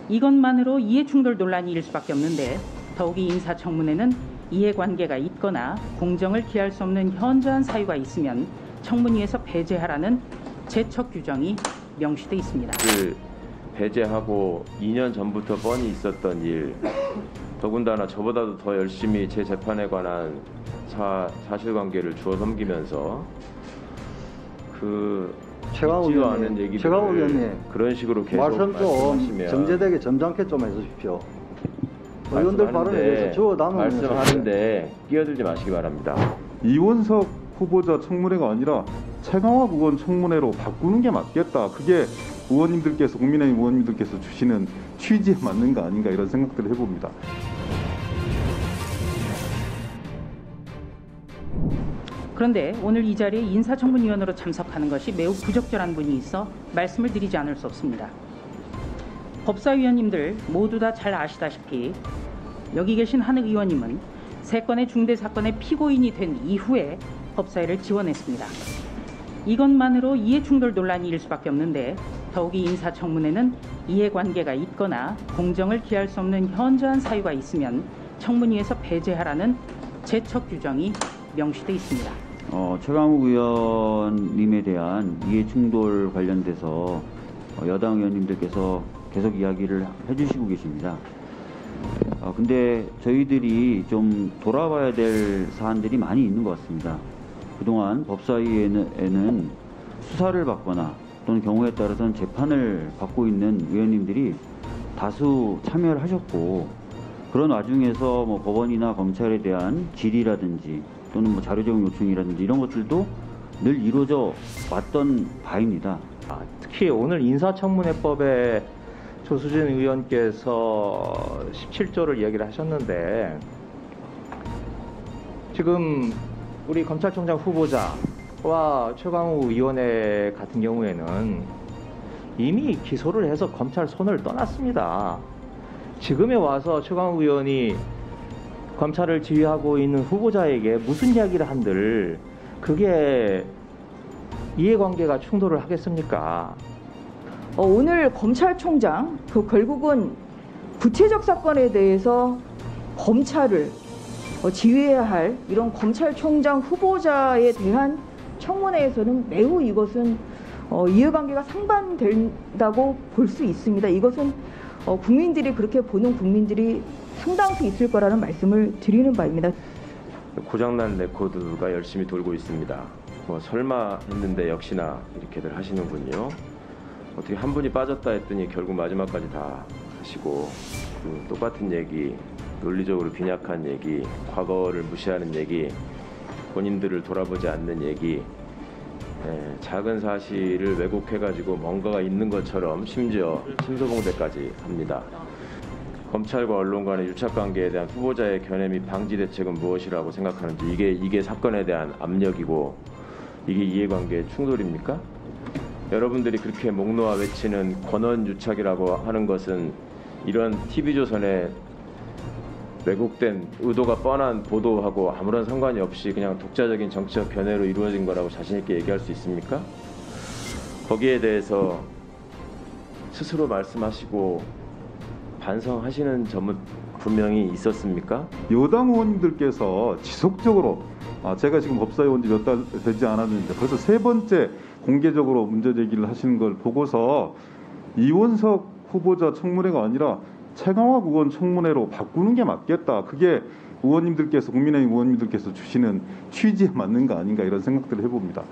이것만으로 이해충돌 논란이 일 수밖에 없는데 더욱이 인사청문회는 이해관계가 있거나 공정을 기할 수 없는 현저한 사유가 있으면 청문위에서 배제하라는 제척 규정이 명시돼 있습니다. 배제하고 2년 전부터 뻔히 있었던 일, 더군다나 저보다도 더 열심히 제 재판에 관한 사실관계를 주워 섬기면서 최강욱 있지도 않은 얘기들을 최강욱 의원님, 그런 식으로 계속 말씀 좀 말씀하시면 정제되게 점잖게 좀 해주십시오. 의원들 발언에 대해서 주워 담으면 말씀하는데 끼어들지 마시기 바랍니다. 이원석 후보자 청문회가 아니라 최강욱 의원 청문회로 바꾸는 게 맞겠다. 그게 의원님들께서, 국민의힘 의원님들께서 주시는 취지에 맞는 거 아닌가, 이런 생각들을 해봅니다. 그런데 오늘 이 자리에 인사청문위원으로 참석하는 것이 매우 부적절한 분이 있어 말씀을 드리지 않을 수 없습니다. 법사위원님들 모두 다 잘 아시다시피 여기 계신 한 의원님은 3건의 중대 사건의 피고인이 된 이후에 법사위를 지원했습니다. 이것만으로 이해충돌 논란이 일 수밖에 없는데 더욱이 인사청문회는 이해관계가 있거나 공정을 기할 수 없는 현저한 사유가 있으면 청문위에서 배제하라는 제척 규정이 명시돼 있습니다. 최강욱 의원님에 대한 이해충돌 관련돼서 여당 의원님들께서 계속 이야기를 해주시고 계십니다. 근데 저희들이 좀 돌아봐야 될 사안들이 많이 있는 것 같습니다. 그동안 법사위에는 수사를 받거나 또는 경우에 따라서는 재판을 받고 있는 의원님들이 다수 참여를 하셨고, 그런 와중에서 뭐 법원이나 검찰에 대한 질의라든지 또는 자료 제공 요청이라든지 이런 것들도 늘 이루어져 왔던 바입니다. 특히 오늘 인사청문회법에 조수진 의원께서 17조를 이야기를 하셨는데, 지금 우리 검찰총장 후보자와 최강욱 의원의 같은 경우에는 이미 기소를 해서 검찰 손을 떠났습니다. 지금에 와서 최강욱 의원이 검찰을 지휘하고 있는 후보자에게 무슨 이야기를 한들 그게 이해관계가 충돌을 하겠습니까? 오늘 검찰총장 결국은 구체적 사건에 대해서 검찰을 지휘해야 할 이런 검찰총장 후보자에 대한 청문회에서는 매우 이것은 이해관계가 상반된다고 볼 수 있습니다. 이것은 국민들이 그렇게 보는 국민들이 상당수 있을 거라는 말씀을 드리는 바입니다. 고장난 레코드가 열심히 돌고 있습니다. 설마 했는데 역시나 이렇게들 하시는군요. 어떻게 한 분이 빠졌다 했더니 결국 마지막까지 다 하시고, 똑같은 얘기, 논리적으로 빈약한 얘기, 과거를 무시하는 얘기, 본인들을 돌아보지 않는 얘기, 작은 사실을 왜곡해가지고 뭔가가 있는 것처럼 심지어 침소봉대까지 합니다. 검찰과 언론 간의 유착관계에 대한 후보자의 견해 및 방지 대책은 무엇이라고 생각하는지, 이게 사건에 대한 압력이고 이게 이해관계의 충돌입니까? 여러분들이 그렇게 목 놓아 외치는 권언유착이라고 하는 것은 이런 TV조선의 왜곡된 의도가 뻔한 보도하고 아무런 상관이 없이 그냥 독자적인 정치적 견해로 이루어진 거라고 자신 있게 얘기할 수 있습니까? 거기에 대해서 스스로 말씀하시고 반성하시는 점은 분명히 있었습니까? 여당 의원님들께서 지속적으로, 제가 지금 법사위 온 지 몇 달 되지 않았는데 벌써 3번째 공개적으로 문제 제기를 하시는 걸 보고서 이원석 후보자 청문회가 아니라 최강욱 의원 청문회로 바꾸는 게 맞겠다. 그게 의원님들께서, 국민의힘 의원님들께서 주시는 취지에 맞는 거 아닌가, 이런 생각들을 해봅니다.